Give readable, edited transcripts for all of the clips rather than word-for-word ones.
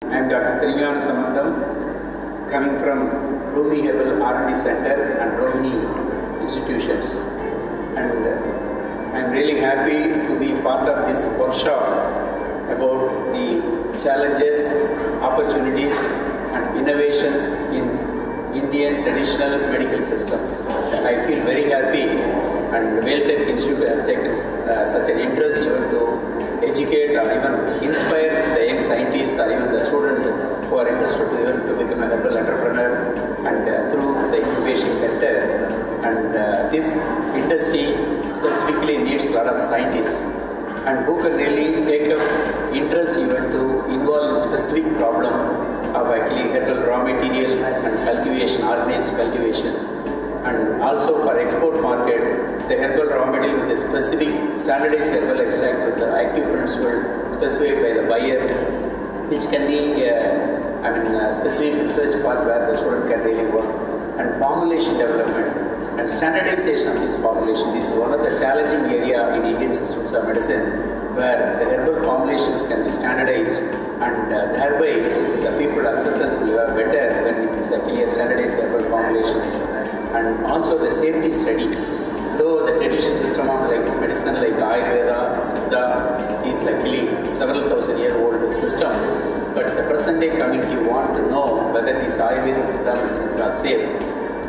I am Dr. Thriyana Samandam, coming from Rumi Herbal R&D Center and Rumi institutions. And I am really happy to be part of this workshop about the challenges, opportunities and innovations in Indian traditional medical systems. And I feel very happy, and Welltech Institute has taken such an interest even to educate or even inspire the young scientists or even the students who are interested to become a herbal entrepreneur, and through the incubation center. And this industry specifically needs a lot of scientists and who can really take up interest even to involve in specific problem of actually herbal raw material and cultivation, organized cultivation. And also for export market, the herbal raw material with a specific standardized herbal extract with the active principle specified by the buyer, which can be specific research part where the student can really work, and formulation development and standardization of this formulation. This is one of the challenging area in Indian systems of medicine, where the herbal formulations can be standardized, and thereby the people acceptance will be better when it is actually a standardized herbal formulations. And also the safety study. Though the traditional system of medicine like Ayurveda, Siddha is actually several thousand-year-old system, but the present day community want to know whether these Ayurvedic Siddha medicines are safe,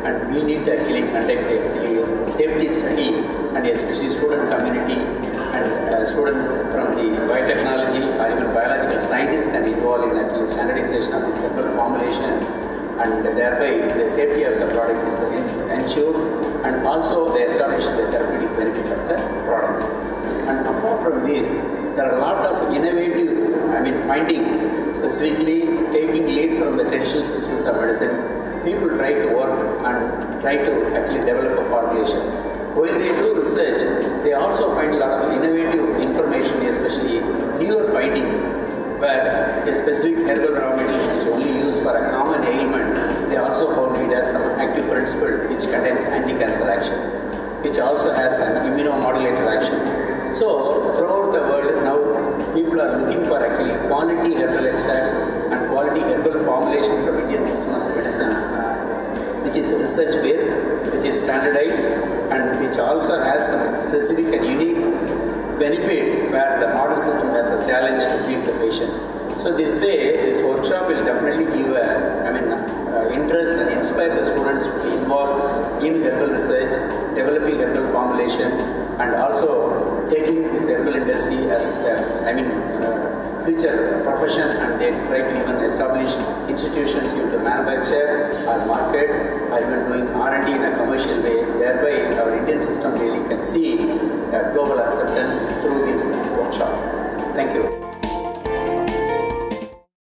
and we need to actually conduct a safety study, and especially student community and student from the biotechnology or even biological scientists can involve in actually standardization of this herbal formulation, and thereby the safety of the product is ensured, and also the establishing the therapeutic benefit of the products. And apart from this, there are a lot of innovative findings, specifically taking lead from the traditional systems of medicine. People try to work and try to actually develop a formulation. While they do research, they also find a lot of innovative information, especially newer findings, where a specific herbal raw material which is only used for a common ailment, they also found it has some active principle which contains anti-cancer action, which also has an immunomodulator action. So throughout the world now, people are looking for actually quality herbal extracts and quality herbal formulation from Indian systems of medicine, which is research based, which is standardized, and which also has some specific and unique benefit where the modern system has a challenge to treat the patient. So this way, this workshop will definitely give interest and inspire the students to be involved in herbal research, developing herbal formulation, and also taking this herbal industry as the future profession, and they try to even establish institutions to manufacture or market or even doing R&D in a commercial way. Thereby our Indian system really can see global acceptance through this workshop. Thank you.